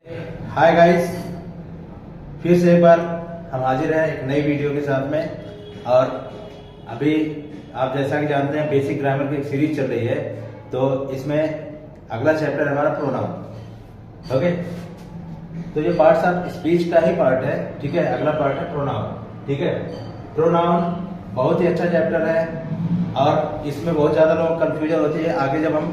Hi guys, फिर से एक बार हम हाजिर हैं एक नई वीडियो के साथ में। और अभी आप जैसा कि जानते हैं बेसिक ग्रामर की एक सीरीज चल रही है, तो इसमें अगला चैप्टर हमारा प्रोनाउन। ओके, तो ये पार्ट सब स्पीच का ही पार्ट है, ठीक है। अगला पार्ट है प्रोनाउन, ठीक है। प्रोनाउन बहुत ही अच्छा चैप्टर है और इसमें बहुत ज़्यादा लोगों को कन्फ्यूजन होती है। आगे जब हम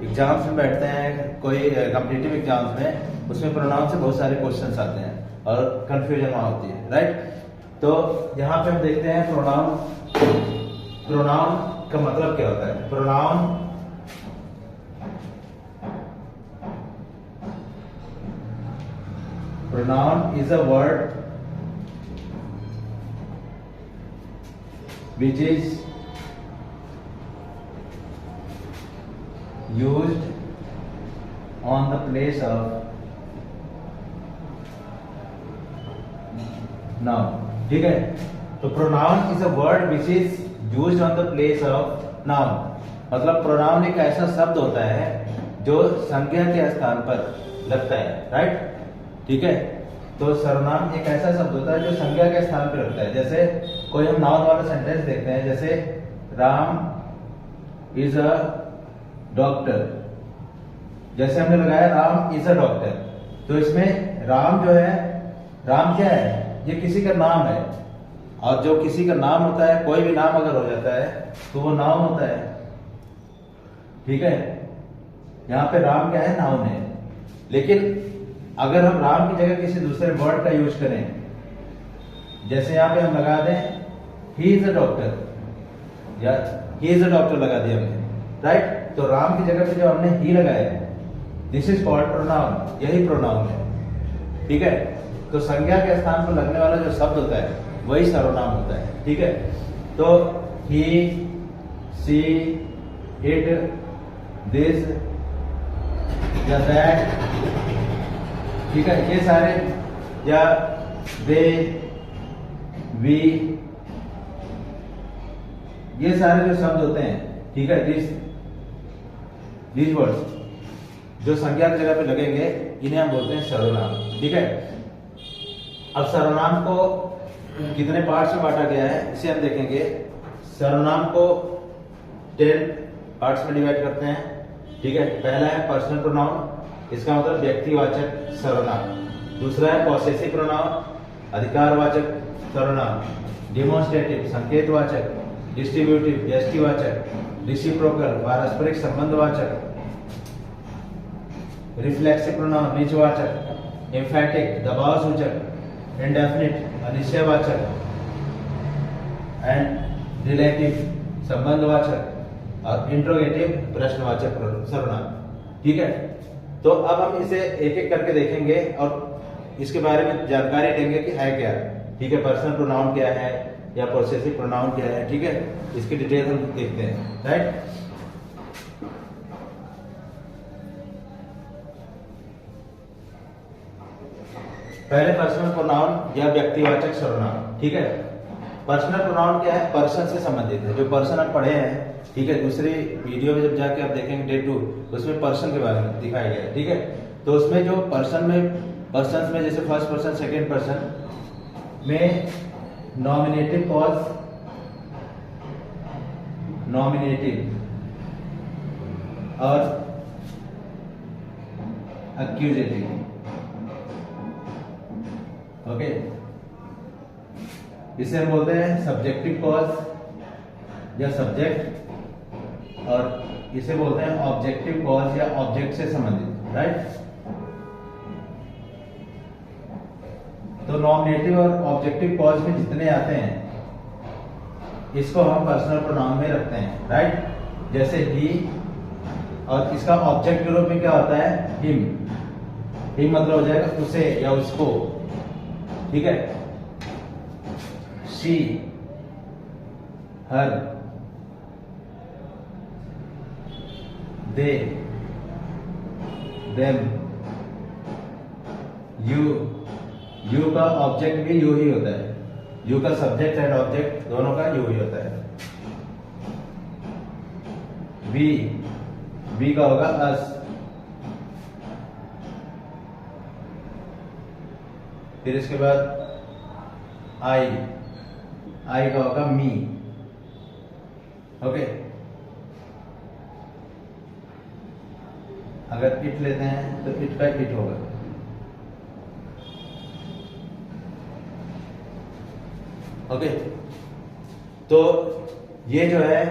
एग्जाम्स में बैठते हैं, कोई कॉम्पिटिटिव एग्जाम्स में, उसमें प्रोनाउन से बहुत सारे क्वेश्चंस आते हैं और कंफ्यूजन वहाँ होती है, राइट। तो यहाँ पे हम देखते हैं प्रोनाउन का मतलब क्या होता है। Pronoun is a word which is used on the place of noun, ठीक है। तो pronoun is a word which is used on the place of noun, मतलब प्रोनाउन एक ऐसा शब्द होता है जो संज्ञा के स्थान पर लगता है, राइट, ठीक है। तो सर्वनाम एक ऐसा शब्द होता है जो संज्ञा के स्थान पर लगता है। जैसे कोई हम नाउन वाला सेंटेंस देखते हैं, जैसे राम इज अ डॉक्टर। जैसे हमने लगाया राम इज अ डॉक्टर, तो इसमें राम जो है, राम क्या है, ये किसी का नाम है। और जो किसी का नाम होता है, कोई भी नाम अगर हो जाता है तो वो नाउन होता है, ठीक है। यहाँ पे राम क्या है, नाउन है। लेकिन अगर हम राम की जगह किसी दूसरे वर्ड का यूज करें, जैसे यहाँ पे हम लगा दें ही इज अ डॉक्टर या ही इज अ डॉक्टर लगा दिया हमने, राइट। तो राम की जगह पे जो हमने ही लगाया है, दिस इज कॉल्ड प्रोनाउन, यही प्रोनाउन है, ठीक है। तो संज्ञा के स्थान पर लगने वाला जो शब्द होता है वही सर्वनाम होता है, ठीक है। तो ही, सी, इट, दिस या दैट, ठीक है, ये सारे, या दे, वी, ये सारे जो शब्द होते हैं, ठीक है, दिस वर्ड्स जो संज्ञा की जगह पे लगेंगे, इन्हें हम बोलते हैं सर्वनाम, ठीक है। अब सर्वनाम को कितने पार्ट्स में बांटा गया है इसे हम देखेंगे। सर्वनाम को 10 पार्ट्स में डिवाइड करते हैं, ठीक है। पहला है पर्सनल प्रोनाउन, इसका मतलब व्यक्तिवाचक सर्वनाम। दूसरा है पॉसेसिव प्रोनाउन, अधिकारवाचक सर्वनाम। डिमॉन्स्ट्रेटिव, संकेतवाचक। डिस्ट्रीब्यूटिव, व्यष्टिवाचक। रिसिप्रोकल, पारस्परिक संबंधवाचक। रिफ्लेक्सिव प्रोनाउन, निजवाचक। एम्फैटिक, दबाव सूचक। इंडेफिनिट, अनिश्चयवाचक। एंड रिलेटिव, संबंधवाचक। और इंट्रोगेटिव, प्रश्नवाचक सर्वनाम, ठीक है। तो अब हम इसे एक एक करके देखेंगे और इसके बारे में जानकारी देंगे कि है क्या, ठीक है। पर्सनल प्रोनाउन क्या है या पॉसेसिव प्रोनाउन क्या है, ठीक है। इसकी डिटेल हम देखते हैं, राइट। पहले पर्सनल प्रोनाउन या व्यक्तिवाचक सर्वनाम, ठीक है। पर्सनल प्रोनाउन क्या है, पर्सन से संबंधित है। जो पर्सन हम पढ़े हैं, ठीक है, दूसरी वीडियो में जब जाके आप देखेंगे डे 2, उसमें पर्सन के बारे में दिखाया गया है, ठीक है। तो उसमें जो पर्सन में जैसे फर्स्ट पर्सन, सेकंड पर्सन में नॉमिनेटिव क्लॉज, नॉमिनेटिव और एक्यूजेटिव, ओके। इसे हम बोलते हैं सब्जेक्टिव क्लॉज या सब्जेक्ट, और इसे बोलते हैं ऑब्जेक्टिव क्लॉज या ऑब्जेक्ट से संबंधित, राइट। तो नॉमिनेटिव और ऑब्जेक्टिव क्लॉज में जितने आते हैं, इसको हम पर्सनल प्रोनाउन में रखते हैं, राइट। जैसे ही, और इसका ऑब्जेक्ट के रूप में क्या होता है, हिम। हिम मतलब हो जाएगा उसे या उसको, ठीक है। She, her, they, them, you का ऑब्जेक्ट भी यू ही होता है। यू का सब्जेक्ट एंड ऑब्जेक्ट दोनों का यू ही होता है। वी का होगा अस। फिर इसके बाद आई, आई का होगा मी। ओके, अगर इट लेते हैं तो इट का इट होगा। ओके, तो ये जो है,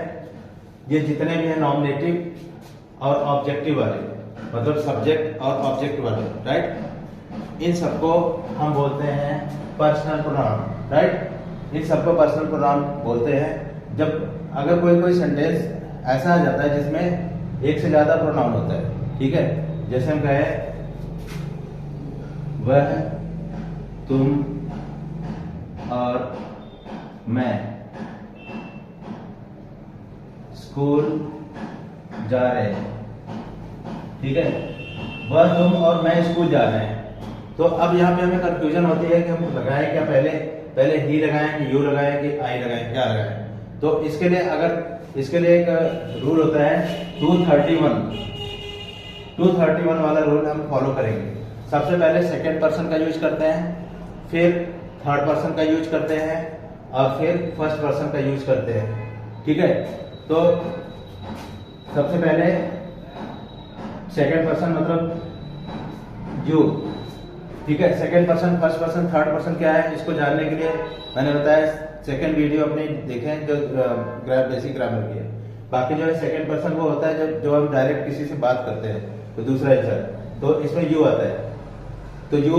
ये जितने भी हैं नॉमिनेटिव और ऑब्जेक्टिव वाले, मतलब सब्जेक्ट और ऑब्जेक्ट वाले, राइट, इन सबको हम बोलते हैं पर्सनल प्रोनाउन, राइट। इन सबको पर्सनल प्रोनाउन बोलते हैं जब अगर कोई सेंटेंस ऐसा आ जाता है जिसमें एक से ज्यादा प्रोनाउन होता है, ठीक है। जैसे हम कहें वह, तुम और मैं स्कूल जा रहे हैं, ठीक है। वह, तुम और मैं स्कूल जा रहे हैं। तो अब यहाँ पे हमें कंफ्यूजन होती है कि हम लगाएं क्या, पहले ही लगाएं कि यू लगाएं कि आई लगाएं, क्या लगाएं। तो इसके लिए एक रूल होता है 231 वाला रूल हम फॉलो करेंगे। सबसे पहले सेकंड पर्सन का यूज करते हैं, फिर थर्ड पर्सन का यूज करते हैं और फिर फर्स्ट पर्सन का यूज करते हैं, ठीक है। तो सबसे पहले सेकंड पर्सन मतलब यू, ठीक है। Second person, first person, third person क्या है, इसको जानने के लिए मैंने बताया सेकंड वीडियो अपने देखें जो बेसिक ग्रामर की है। बाकी जो है सेकंड पर्सन वो होता है जो हम डायरेक्ट किसी से बात करते हैं तो दूसरा इंसान, तो इसमें यू आता है। तो यू,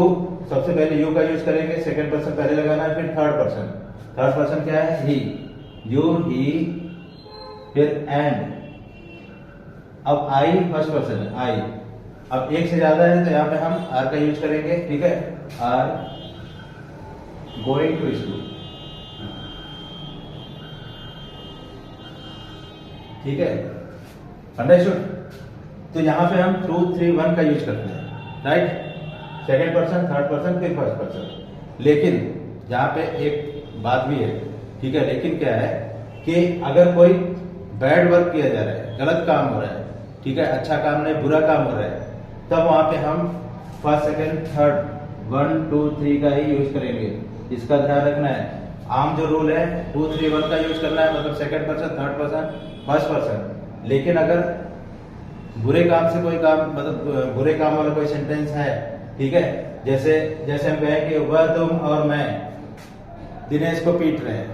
सबसे पहले यू का यूज करेंगे, सेकंड पर्सन पहले लगाना है, फिर थर्ड पर्सन क्या है, ही, यू, ही, फिर एंड। अब आई फर्स्ट पर्सन है, आई। अब एक से ज्यादा है तो यहाँ पे हम आर का यूज करेंगे, ठीक है। आर गोइंग टू स्कूल, ठीक है, अंडरस्टूड। तो यहाँ पे हम 2, 3, 1 का यूज करते हैं, right. Second person, third person, फिर फर्स्ट पर्सन। लेकिन यहाँ पे एक बात भी है, ठीक है। लेकिन क्या है कि अगर कोई बैड वर्क किया जा रहा है, गलत काम हो रहा है, ठीक है, अच्छा काम नहीं बुरा काम हो रहा है, तब वहां पे हम फर्स्ट, सेकेंड, थर्ड, 1, 2, 3 का ही यूज करेंगे। इसका ध्यान रखना है। आम जो रूल है 2, 3, 1 का यूज करना है, मतलब second person, third person, first person. लेकिन अगर बुरे काम से कोई काम, मतलब बुरे काम वाला कोई सेंटेंस है, ठीक है, जैसे हम कहें कि वह, तुम और मैं दिनेश को पीट रहे हैं,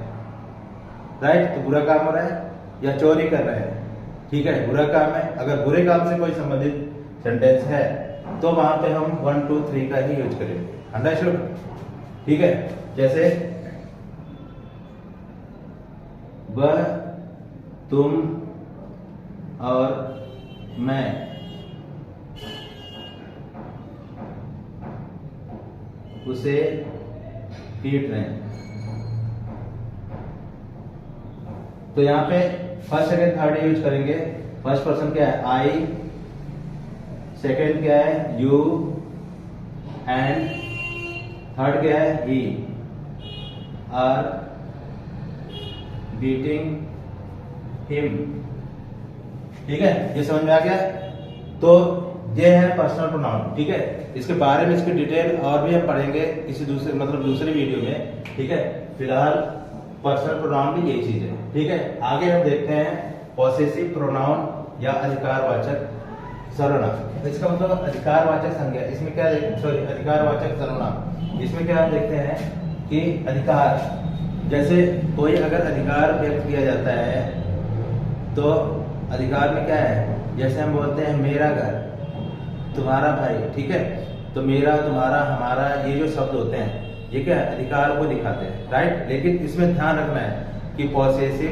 राइट, तो बुरा काम हो रहा है, या चोरी कर रहे हैं, ठीक है, बुरा काम है। अगर बुरे काम से कोई संबंधित सेंटेंस है तो वहां पे हम 1, 2, 3 का ही यूज करेंगे, अंडरस्टूड, ठीक है। जैसे वह, तुम और मैं उसे पीट रहे हैं। तो यहाँ पे फर्स्ट, सेकंड, थर्ड यूज करेंगे। फर्स्ट पर्सन क्या है, आई, सेकंड क्या है, यू, एंड थर्ड क्या है, ही आर बीटिंग हिम, ठीक है। ये समझ में आ गया। तो ये है पर्सनल प्रोनाउन, ठीक है। इसके बारे में, इसकी डिटेल और भी हम पढ़ेंगे किसी दूसरे वीडियो में, ठीक है। फिलहाल पर्सनल प्रोनाउन भी यही चीज है, ठीक है। आगे हम देखते हैं पॉसेसिव प्रोनाउन या अधिकारवाचक सर्वनाम। इसका मतलब अधिकारवाचक संज्ञा। इसमें क्या, अधिकारवाचक सर्वनाम, इसमें क्या हम देखते हैं कि अधिकार, जैसे कोई अगर अधिकार व्यक्त किया जाता है तो अधिकार में क्या है, जैसे हम बोलते हैं मेरा घर, तुम्हारा भाई, ठीक है। तो मेरा, तुम्हारा, हमारा, ये जो शब्द होते हैं ये क्या है, अधिकार को दिखाते हैं, राइट। लेकिन इसमें ध्यान रखना है कि पॉसेसिव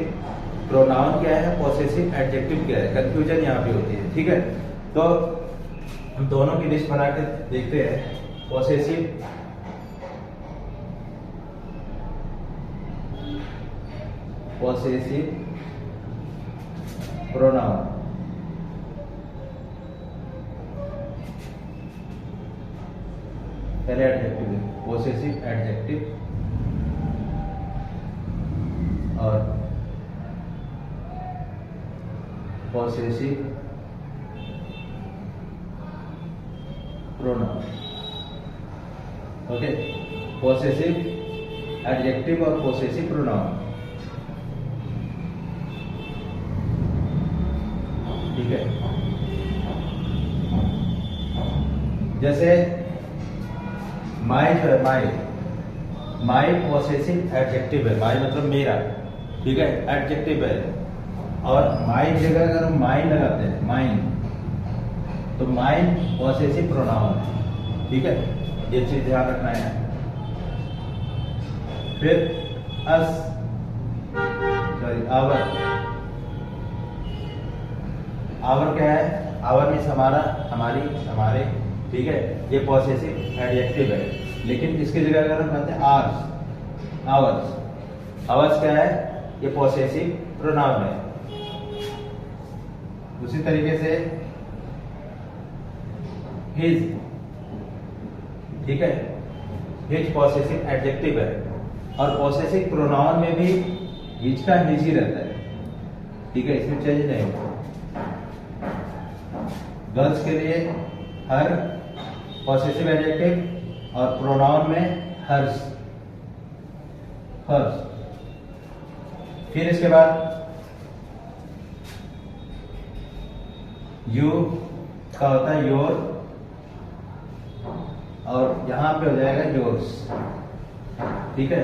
प्रोनाउन क्या है, पॉसेसिव एडजेक्टिव क्या है, कंफ्यूजन यहाँ पे होती है, ठीक है। तो हम दोनों की लिस्ट बना के देखते हैं। पॉसेसिव प्रोनाउन, पहले एडजेक्टिव है, पॉसेसिव एडजेक्टिव और possessive pronoun, okay. Possessive adjective और पॉसेसिव प्रोनाउन। ठीक है, जैसे माई जो है, माई पॉसेसिव एडजेक्टिव है, माई मतलब मेरा, ठीक है, एडजेक्टिव है। और माई जगह अगर हम माइन लगाते हैं, माइन, तो माइन पॉसेसिव प्रोनाउन है। ठीक है, ये चीज ध्यान रखना है। फिर अस, सॉरी, आवर, आवर क्या है? आवर मीन्स हमारा, हमारी, हमारे। ठीक है, ये पॉसेसिव एडजेक्टिव है। लेकिन इसकी जगह अगर हम कहते हैं आवर्स, आवर्स, आवर्स क्या है? ये पॉसेसिव प्रोनाउन है। उसी तरीके से हिज, ठीक है, हिज पॉसेसिव एडजेक्टिव है। और पॉसेसिव प्रोनाउन में भी हिज का हिज ही रहता है। ठीक है, इसमें चेंज नहीं होता। गर्ल्स के लिए हर पॉसेसिव एडजेक्टिव और प्रोनाउन में हर्स, हर्स। फिर इसके बाद यू का होता है योर, और यहां पे हो जाएगा योर्स। ठीक है,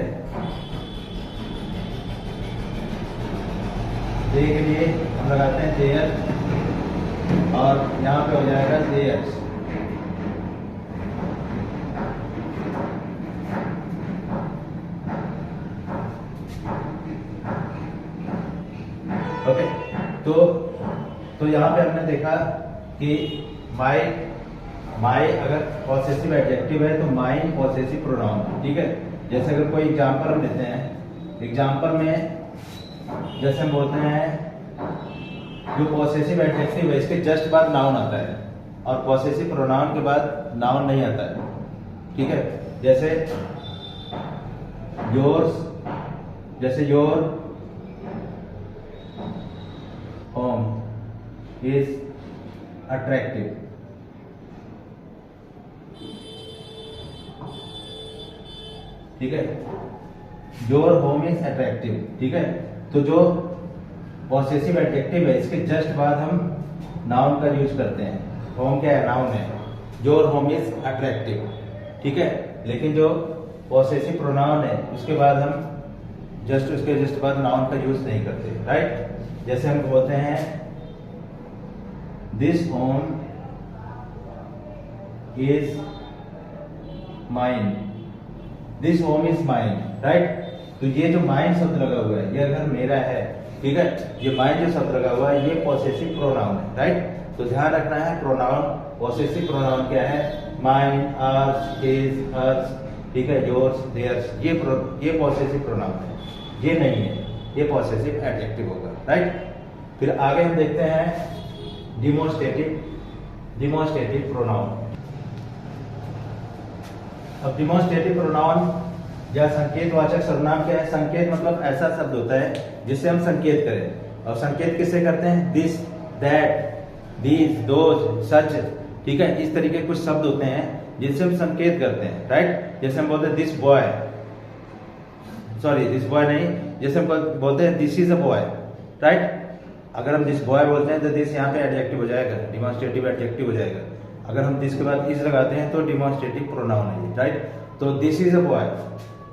दे के लिए हम लगाते हैं देयर, और यहां पे हो जाएगा देयर्स। ओके, तो यहाँ पे हमने देखा कि माई, माई अगर पॉसेसिव एडजेक्टिव है तो माइन पॉसेसिव प्रोनाउन। ठीक है, जैसे अगर कोई एग्जांपल हम लेते हैं, एग्जांपल में जैसे हम बोलते हैं जो पॉसेसिव एडजेक्टिव है इसके जस्ट बाद नाउन आता है, और पॉसेसिव प्रोनाउन के बाद नाउन नहीं आता है। ठीक है, जैसे योर्स, जैसे योर होम इज अट्रैक्टिव। ठीक है, योर होम इज अट्रैक्टिव। ठीक है, तो जो पॉसेसिव एडजेक्टिव है इसके जस्ट बाद हम नाउन का यूज करते हैं। होम क्या है? नाउन है। Your home is attractive. ठीक है, लेकिन जो पॉसेसिव प्रोनाउन है उसके बाद हम उसके जस्ट बाद नाउन का यूज नहीं करते। राइट, जैसे हम बोलते हैं this home is mine, this home is mine. Right, तो ये जो माइन शब्द लगा हुआ है, ये अगर मेरा है, ठीक है, ये माइन जो शब्द लगा हुआ है ये पॉसेसिव प्रोनाउन है। राइट, तो ध्यान रखना है, प्रोनाउन, पॉसेसिव प्रोनाउन क्या है? माइन, आवर्स, हिज, हर्स, ठीक है, योर्स, देयर्स, ये पॉसेसिव प्रोनाउन है। ये नहीं है, ये पॉसेसिव एडजेक्टिव होगा। राइट, फिर आगे हम देखते हैं डिमोन्स्ट्रेटिव प्रोनाउन। अब डिमोन्स्ट्रेटिव प्रोनाउन या संकेतवाचक सर्वनाम क्या है? संकेत मतलब ऐसा शब्द होता है जिससे हम संकेत करें, और संकेत किससे करते हैं? दिस, दैट, दीज, दोज, सच। ठीक है, इस तरीके के कुछ शब्द होते हैं जिनसे हम संकेत करते हैं। राइट, जैसे हम बोलते हैं this boy, sorry this boy नहीं, जैसे हम बोलते हैं this is a boy. Right, अगर हम दिस बॉय बोलते हैं तो दिस यहाँ पे एडजेक्टिव हो जाएगा, डिमॉन्स्ट्रेटिव एडजेक्टिव हो जाएगा। अगर हम दिस के बाद इज लगाते हैं तो डिमॉन्स्ट्रेटिव प्रोनाउन है। राइट, तो this is a boy,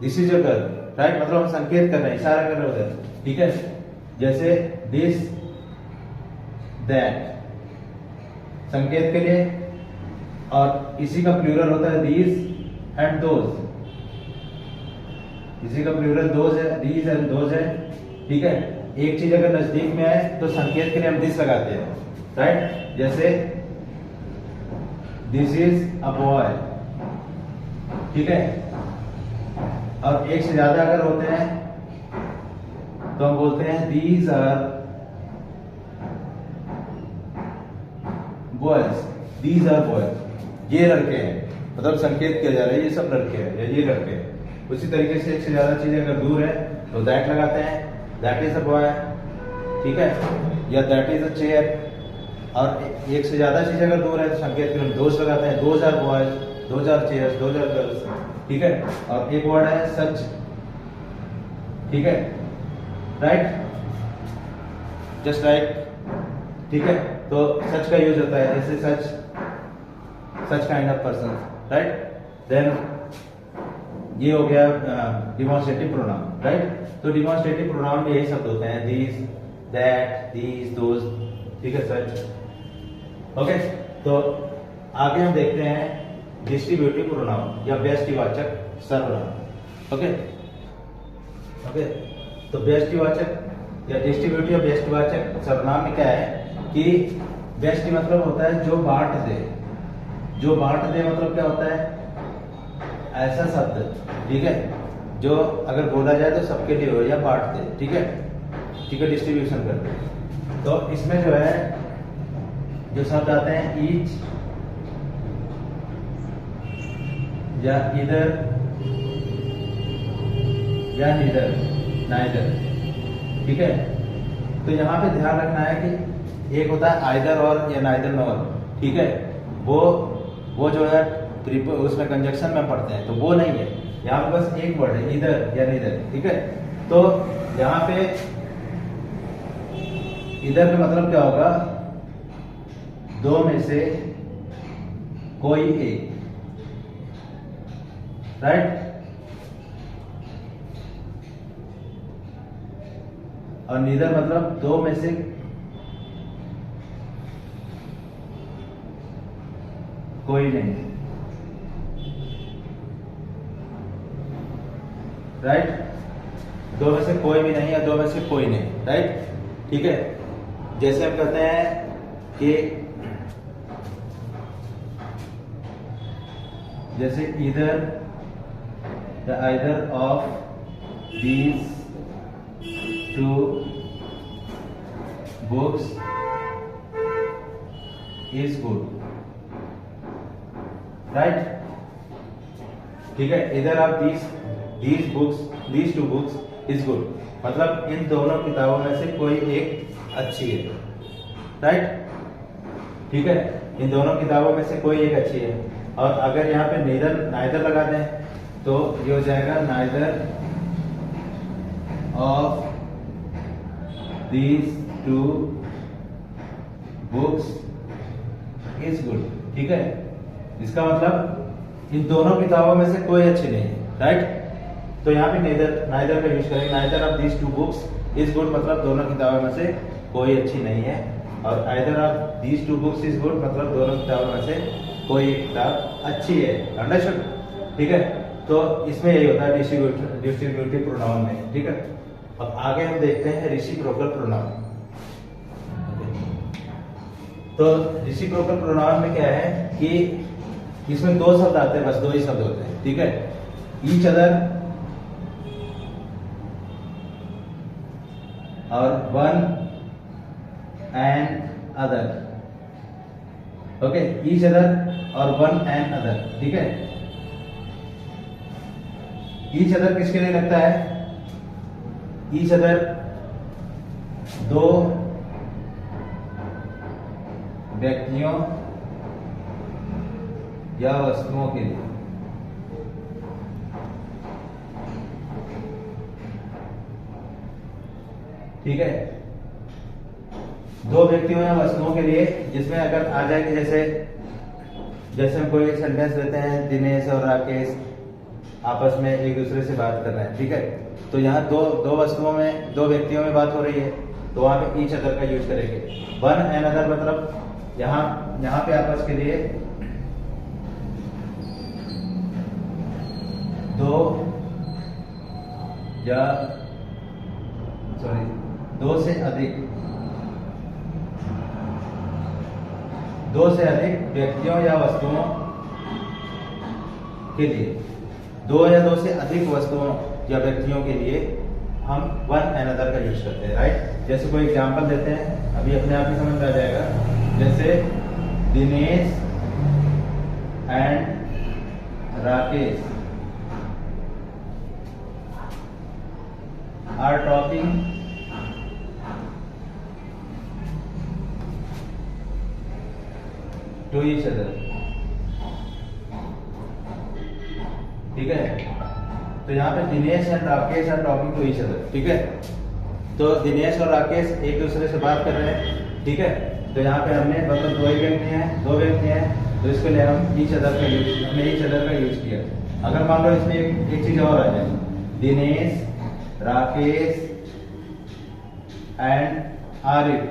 this is a girl. Right, मतलब हम संकेत कर रहे हैं, इशारा कर रहे होते हैं। ठीक है, जैसे दिस, दैट, संकेत के लिए, और इसी का प्लूरल होता है दीज एंड दोज। इसी का प्लूरल दोज है, दीज एंड दोज है। ठीक है, एक चीज अगर नजदीक में है तो संकेत के लिए हम दिस लगाते हैं। राइट, जैसे दिस इज अ बॉय। ठीक है, और एक से ज्यादा अगर होते हैं तो हम बोलते हैं these are boys, these are boys, ये लड़के हैं, मतलब संकेत किया जा रहा है ये सब लड़के हैं या ये लड़के हैं। उसी तरीके से एक से ज्यादा चीजें अगर दूर है तो दैट लगाते हैं, दैट इज अ बॉय। ठीक है, या दैट इज अ चेयर। और एक से ज्यादा चीजें अगर दूर है तो संकेत के लिए दोस्त लगाते हैं, those are boys. Those are chairs, those are girls, ठीक है। और एक वर्ड है सच, ठीक है, राइट, जस्ट राइट, ठीक है। तो सच का यूज होता है जैसे such kind of person, right. Then ये हो गया डिमॉन्स्ट्रेटिव प्रोनाउन, राइट। तो डिमॉन्स्ट्रेटिव प्रोनाउन में यही शब्द होते हैं, दिस, दैट, दीज, दोज, ठीक है, सच, ओके। तो आगे हम देखते हैं डिस्ट्रीब्यूटिव प्रोनाउन या व्यष्टिवाचक सर्वनाम, ओके ओके। तो व्यष्टिवाचक या डिस्ट्रीब्यूटिव या व्यष्टिवाचक सर्वनाम में क्या है कि व्यष्टि मतलब होता है जो बांट दे, जो बांट दे मतलब क्या होता है, ऐसा शब्द, ठीक है, जो अगर बोला जाए तो सबके लिए हो या बांट दे, ठीक है, ठीक है, डिस्ट्रीब्यूशन कर दे। तो इसमें जो है जो शब्द आते हैं ईच या इधर या नीदर, नाइदर, ठीक है। तो यहाँ पे ध्यान रखना है कि एक होता है आइदर और या नाइदर नॉर, ठीक है, वो जो है उसमें कंजक्शन में पढ़ते हैं, तो वो नहीं है, यहाँ पे बस एक वर्ड है इधर या नीदर, ठीक है। तो यहाँ पे इधर का मतलब क्या होगा, दो में से कोई एक, राइट। और नीदर मतलब दो में से कोई नहीं, राइट। दो में से कोई भी नहीं या दो में से कोई नहीं, राइट, ठीक है। जैसे हम कहते हैं कि जैसे इधर the either of these two books is good, right, ठीक है। इधर of these two books is good मतलब इन दोनों किताबों में से कोई एक अच्छी है, राइट, ठीक है, इन दोनों किताबों में से कोई एक अच्छी है। और अगर यहाँ पे नाइदर लगा दें तो ये हो जाएगा neither of these two books is good, ठीक है। इसका मतलब इन दोनों किताबों में से कोई अच्छी नहीं है, राइट। तो यहाँ पे नाइदर का यूज करेंगे, neither of these two books is good मतलब दोनों किताबों में से कोई अच्छी नहीं है, और either of these two books is good मतलब दोनों किताबों में से कोई एक किताब अच्छी है, अंडरस्टूड, ठीक है। तो इसमें यही होता है डिस्ट्रीब्यूटिव प्रोनाउन में, ठीक है। अब आगे हम देखते हैं रेसिप्रोकल प्रोनाउन। तो रेसिप्रोकल प्रोनाउन में क्या है कि इसमें दो शब्द आते हैं, बस दो ही शब्द होते हैं, ठीक है। ईच अदर और one and other, okay, each other और वन एंड अदर, ठीक है। ईच अदर किसके लिए लगता है, ईच अदर दो व्यक्तियों या वस्तुओं के लिए, ठीक है, दो व्यक्तियों या वस्तुओं के लिए, जिसमें अगर आ जाए कि जैसे हम कोई सेंटेंस देते हैं, दिनेश और राकेश आपस में एक दूसरे से बात कर रहे हैं, ठीक है। तो यहाँ दो वस्तुओं में, दो व्यक्तियों में बात हो रही है, तो वहां पे ईच अदर का यूज करेंगे। वन एंड अदर मतलब यहाँ पे आपस के लिए दो या दो से अधिक व्यक्तियों या वस्तुओं के लिए, दो या दो से अधिक वस्तुओं या व्यक्तियों के लिए हम वन एंड अदर का यूज करते हैं, राइट। जैसे कोई एग्जांपल देते हैं, अभी अपने आप ही समझ में आ जाएगा। जैसे Dinesh and Rakesh are talking to each other, ठीक है। तो यहाँ पे Dinesh and Rakesh are talking to each other, ठीक है। तो दिनेश और राकेश एक दूसरे से बात कर रहे हैं, ठीक है। तो यहाँ पे हमने मतलब दो व्यक्ति हैं, तो इसके लिए हम ईच अदर का यूज किया। अगर मान लो इसमें एक चीज और आ जाए, दिनेश, राकेश एंड आरिफ,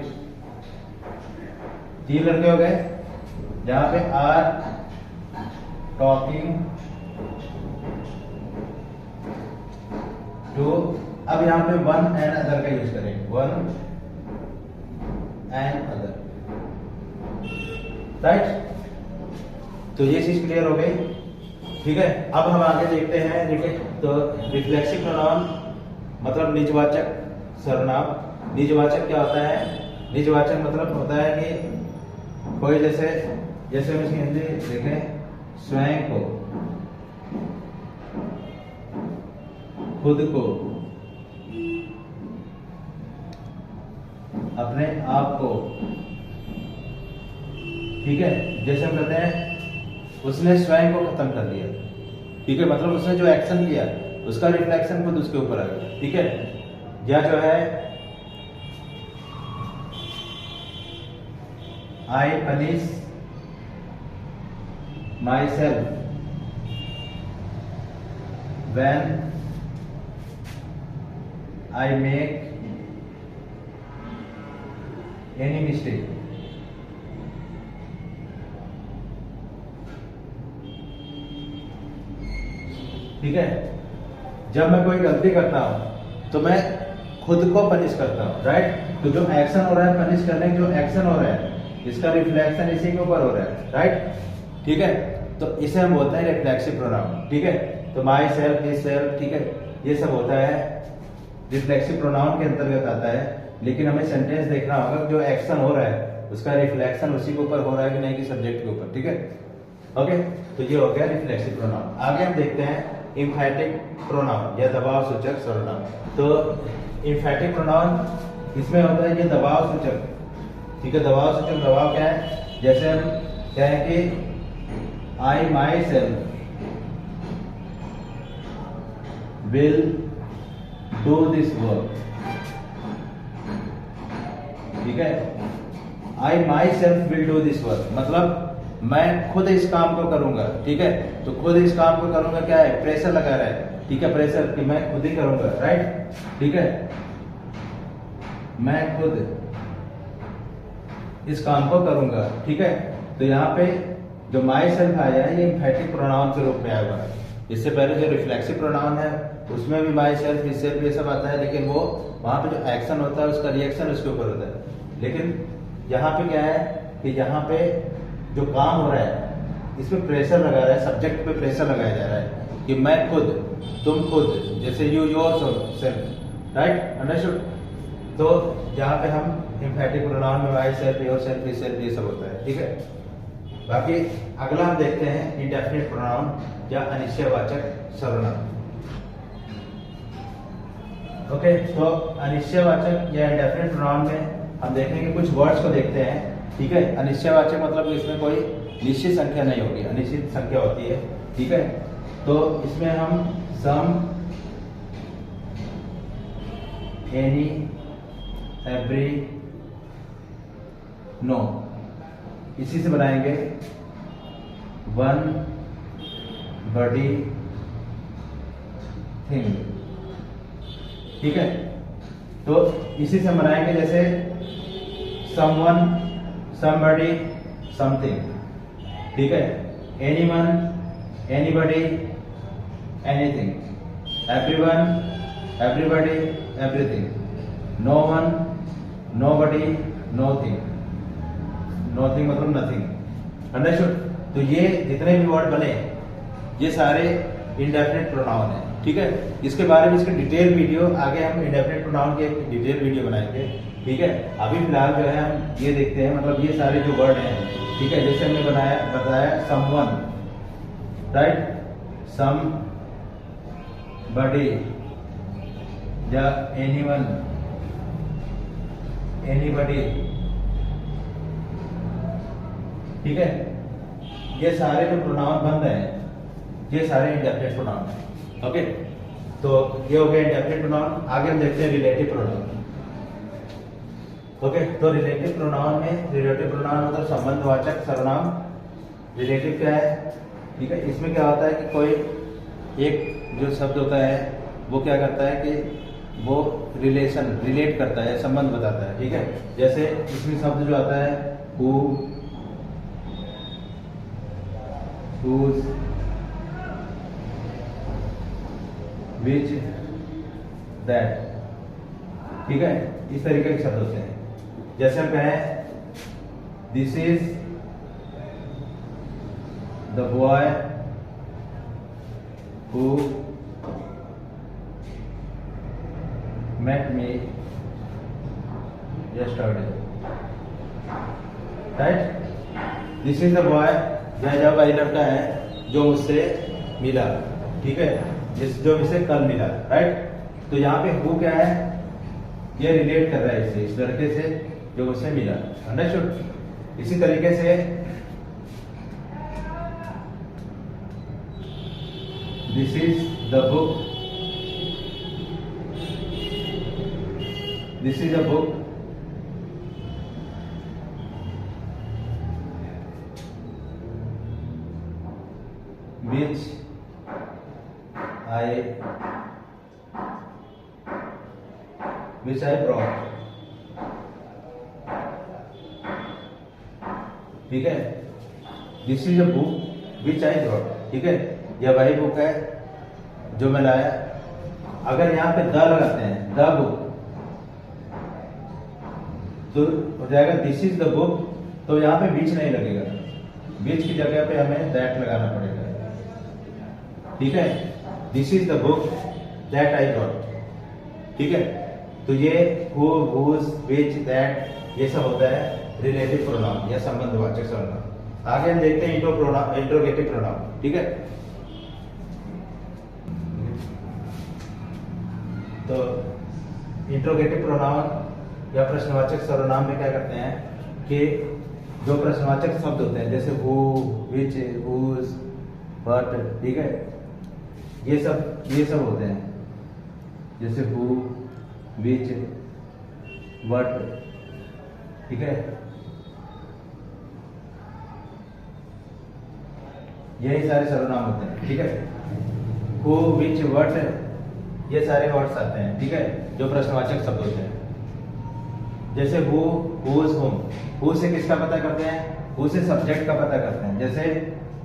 3 लड़के हो गए, जहां पे आर टॉकिंग टू, अब यहां पे वन एंड अदर का यूज करेंगे, वन एंड अदर, राइट। तो ये चीज क्लियर हो गई, ठीक है। अब हम आगे देखते हैं, देखिए तो रिफ्लेक्सिव प्रोनाउन मतलब निजवाचक सर्वनाम। निजवाचक क्या होता है? निजवाचक मतलब होता है कि कोई जैसे हम इसकी हिंदी देखें, स्वयं को, खुद को, अपने आप को, ठीक है। जैसे हम कहते हैं उसने स्वयं को खत्म कर दिया, ठीक है, मतलब उसने जो एक्शन किया उसका रिफ्लेक्शन खुद उसके ऊपर आ गया, ठीक है। या जो है I punish myself when I make any mistake, ठीक है। जब मैं कोई गलती करता हूं तो मैं खुद को पनिश करता हूं, राइट। तो जो एक्शन हो रहा है, पनिश करने का जो एक्शन हो रहा है, इसका रिफ्लेक्शन इसी के ऊपर हो रहा है, राइट, ठीक है। तो इसे हम बोलते हैं रिफ्लेक्सिव प्रोनाउन, ठीक है। तो माई सेल्फ, हिज सेल्फ, ठीक है, ये सब होता है रिफ्लेक्सिव प्रोनाउन के अंतर्गत आता है। लेकिन हमें सेंटेंस देखना होगा जो एक्शन हो रहा है उसका रिफ्लेक्शन उसी के ऊपर हो रहा है कि नहीं, कि सब्जेक्ट के ऊपर, ठीक है। ओके, तो ये हो गया रिफ्लेक्सिव प्रोनाउन। आगे हम देखते हैं एम्फैटिक प्रोनाउन या दबाव सूचक सर्वनाम। तो एम्फैटिक प्रोनाउन इसमें होता है ये दबाव सूचक, ठीक है। दबाव सूचक, दबाव क्या है? जैसे हम कहें कि I myself will do this work, ठीक है। I myself will do this work मतलब मैं खुद इस काम को करूंगा, ठीक है। तो खुद इस काम को करूंगा क्या है? प्रेशर लगा रहा है, ठीक है, प्रेशर कि मैं खुद ही करूंगा, राइट, ठीक है। मैं खुद इस काम को करूंगा, ठीक है। तो यहाँ पे जो माई सेल्फ आया है ये एम्फैटिक प्रोनाउन के रूप में आया हुआ है। इससे पहले जो रिफ्लेक्सिव प्रोनाउन है उसमें भी माई सेल्फ, हिज सेल्फ ये सब आता है, लेकिन वो वहां पे जो एक्शन होता है उसका रिएक्शन उसके ऊपर होता है। लेकिन यहाँ पे क्या है कि यहाँ पे जो काम हो रहा है इसमें प्रेशर लगा रहा है, सब्जेक्ट पे प्रेशर लगाया जा रहा है कि मैं खुद, तुम खुद, जैसे you your self, right, understood. तो यहाँ पे हम एम्फैटिक प्रोनाउन में my self, your self, his self ये सब होता है, ठीक है। बाकी अगला हम देखते हैं इंडेफिनिट प्रोनाउन या अनिश्चयवाचक सर्वनाम। ओके, तो अनिश्चयवाचक या इंडेफिनिट प्रोनाउन में हम देखेंगे कुछ वर्ड्स को देखते हैं, ठीक है। अनिश्चयवाचक मतलब इसमें कोई निश्चित संख्या नहीं होगी, अनिश्चित संख्या होती है, ठीक है। तो इसमें हम सम, एनी, एवरी, नो इसी से बनाएंगे। वन, बडी, थिंग, ठीक है। तो इसी से बनाएंगे, जैसे समवन, somebody, something, ठीक है। anyone, anybody, anything, everyone, everybody, everything, no one, nobody, nothing, nothing मतलब nothing, अंडरस्टूड। तो ये जितने भी वर्ड बने ये सारे इंडेफिनिट प्रोनाउन है, ठीक है। इसके बारे में इसके डिटेल वीडियो आगे हम इंडेफिनिट प्रोनाउन के एक डिटेल वीडियो बनाएंगे, ठीक है। अभी फिलहाल जो है हम ये देखते हैं, मतलब ये सारे जो वर्ड हैं, ठीक है, जैसे हमने बताया समवन, राइट, सम बडी या एनीवन, एनीबडी, ठीक है। ये सारे जो प्रोनाउन बन रहे हैं ये सारे इंडेफिनिट प्रोनाउन हैं। ओके, तो ये हो गया इंडेफिनिट प्रोनाउन। आगे हम देखते हैं रिलेटिव प्रोनाउन। ओके, तो रिलेटिव प्रोनाउन में, रिलेटिव प्रोनाउन मतलब संबंधवाचक सर्वनाम। रिलेटिव क्या है? ठीक है, इसमें क्या होता है कि कोई एक जो शब्द होता है वो क्या करता है कि वो रिलेशन, रिलेट करता है, संबंध बताता है। ठीक है, जैसे इसमें शब्द जो आता है हु, whose, which, that। ठीक है, इस तरीके के शब्द होते हैं। जैसे हम कहें this is the boy who met me yesterday, right? This is the boy, यह वही लड़का है जो मुझसे मिला। ठीक है, जो मुझसे कल मिला, राइट? तो यहाँ पे हु क्या है? ये रिलेट कर रहा है इससे, इस लड़के से जो मुझसे मिला। अंडरस्टूड? इसी तरीके से this is the book, this is a book which I brought। ठीक है, this is a book which I brought. ठीक है, यह वही बुक है जो मैं लाया। अगर यहाँ पे द लगाते हैं, द बुक, तो हो जाएगा दिस इज द बुक, तो यहाँ पे बीच नहीं लगेगा, बीच की जगह पे हमें दैट लगाना पड़ेगा। ठीक है, this is the book that I brought. ठीक है, तो ये हु, हुज, विच, दैट ये सब होता है रिलेटिव प्रोनाउन या संबंधवाचक सर्वनाम। आगे हम देखते हैं इंट्रोगेटिव प्रोनाउन। ठीक है, तो इंट्रोगेटिव प्रोनाउन या प्रश्नवाचक सर्वनाम में क्या करते हैं कि जो प्रश्नवाचक शब्द होते हैं जैसे हु, विच, हुज, व्हाट, ठीक है, ये सब होते हैं। जैसे हु, विच, व्हाट, ठीक है, यही सारे सर्वनाम होते हैं। ठीक है, हु, विच, व्हाट ये सारे वर्ड्स आते हैं। ठीक है, जो प्रश्नवाचक शब्द होते हैं। जैसे हु, हुज, हुम, हु से किसका पता करते हैं? हु से सब्जेक्ट का पता करते हैं। जैसे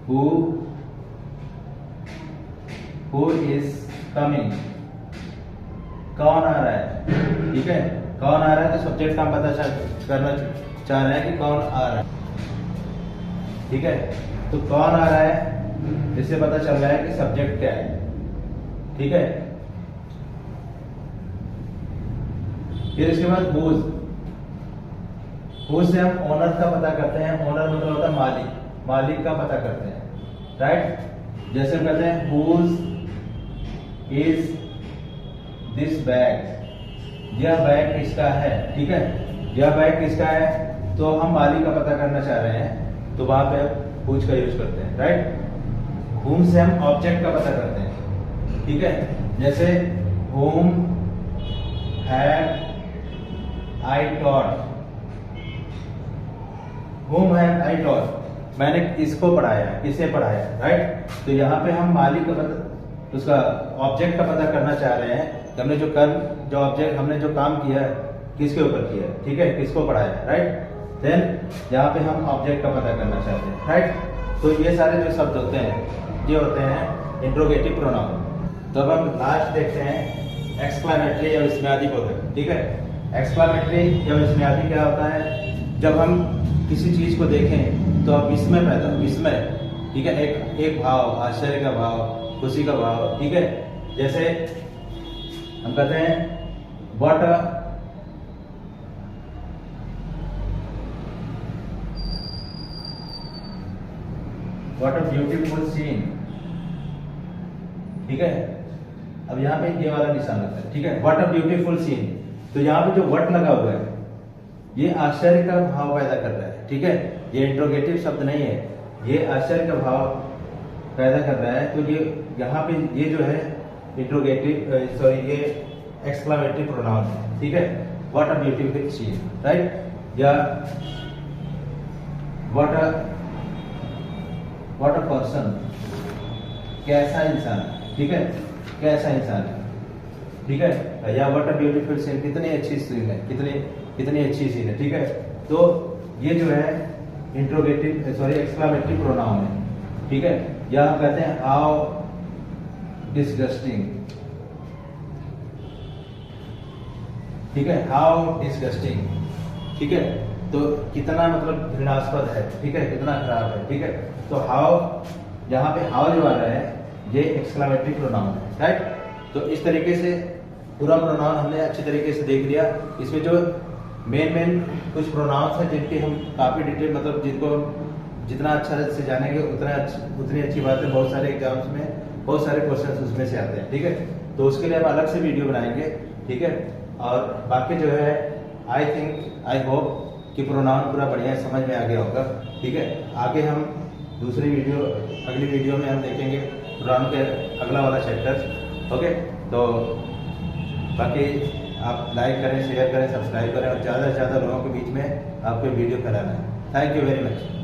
हु इज कमिंग, कौन आ रहा है। ठीक है, कौन आ रहा है, तो सब्जेक्ट का हम पता करना चाह रहे हैं कि कौन आ रहा है। ठीक है, तो कौन आ रहा है इससे पता चल रहा है कि सब्जेक्ट क्या है। ठीक है, फिर इसके बाद हुज, हुज से हम ओनर का पता करते हैं। ओनर मतलब होता है मालिक, मालिक का पता करते हैं, राइट? जैसे हम कहते हैं हुज इज दिस बैग, यह बैग किसका है। ठीक है, यह बैग किसका है, तो हम मालिक का पता करना चाह रहे हैं, तो वहां पे हुज का यूज करते हैं, राइट? हुम से हम ऑब्जेक्ट का पता करते हैं। ठीक है, जैसे हुम हैड आई टॉट, हुम हैड आई टॉट, मैंने किसको पढ़ाया, किसे पढ़ाया, राइट? तो यहाँ पे हम मालिक का पता, उसका ऑब्जेक्ट का पता करना चाह रहे हैं। हमने जो कर्म, जो ऑब्जेक्ट, हमने जो काम किया है किसके ऊपर किया है। ठीक है, किसको पढ़ाया, राइट? देन यहाँ पे हम ऑब्जेक्ट का पता करना चाहते हैं, राइट? तो ये सारे जो शब्द होते हैं ये होते हैं इंट्रोगेटिव प्रोनाउन। तो अब हम लास्ट देखते हैं एक्सक्लेमेटरी या विस्मयादि बोधक। ठीक है, एक्सक्लेमेटरी या विस्मयादि क्या होता है? जब हम किसी चीज को देखें तो विस्मय पैदा, विस्मय, ठीक है, एक भाव, आश्चर्य का भाव, खुशी का भाव। ठीक है, जैसे हम कहते हैं व्हाट अ ब्यूटीफुल सीन। ठीक है, अब यहाँ पे ये वाला निशान लगता है। ठीक है, व्हाट अ ब्यूटीफुल सीन, तो यहाँ पे जो व्हाट लगा हुआ है ये आश्चर्य का भाव पैदा कर रहा है। ठीक है, ये इंट्रोगेटिव शब्द नहीं है, ये आश्चर्य का भाव पैदा कर रहा है, तो ये यहाँ पे ये जो है इंट्रोगेटिव ये एक्सक्लामेटरी प्रोनाउन है, ठीक है। What a beautiful she, right, या व्हाट अ पर्सन, कैसा इंसान, ठीक है, कैसा इंसान है, ठीक है, या व्हाट अ ब्यूटीफुल सीन, कितनी अच्छी सीन है, कितनी अच्छी सीन है, ठीक है। तो ये जो है इंट्रोगेटिव एक्सक्लामेटरी प्रोनाउन है, ठीक है। या हम कहते हैं हाउ डिसगस्टिंग, ठीक है, हाउ डिसगस्टिंग, ठीक है। तो कितना मतलब घृणास्पद है, ठीक है, कितना खराब है, ठीक है। तो हाउ, यहाँ पे हाउ जो आ रहा है ये एक्सक्लामेटरी प्रोनाउन है, राइट। तो इस तरीके से पूरा प्रोनाउन हमने अच्छी तरीके से देख लिया। इसमें जो मेन कुछ प्रोनाउंस हैं जिनकी हम काफ़ी डिटेल मतलब जिनको जितना अच्छा से जानेंगे उतनी अच्छी बात है। बहुत सारे एग्जाम्स में बहुत सारे क्वेश्चन उसमें से आते हैं, ठीक है। तो उसके लिए हम अलग से वीडियो बनाएंगे, ठीक है। और बाकी जो है आई होप कि प्रोनाउन पूरा बढ़िया समझ में आ गया होगा, ठीक है। आगे हम अगली वीडियो में हम देखेंगे प्रोनाउन के अगला वाला चैप्टर, ओके। तो बाकी आप लाइक करें, शेयर करें, सब्सक्राइब करें और ज़्यादा से ज़्यादा लोगों के बीच में आपको वीडियो फैलाना है। Thank you very much.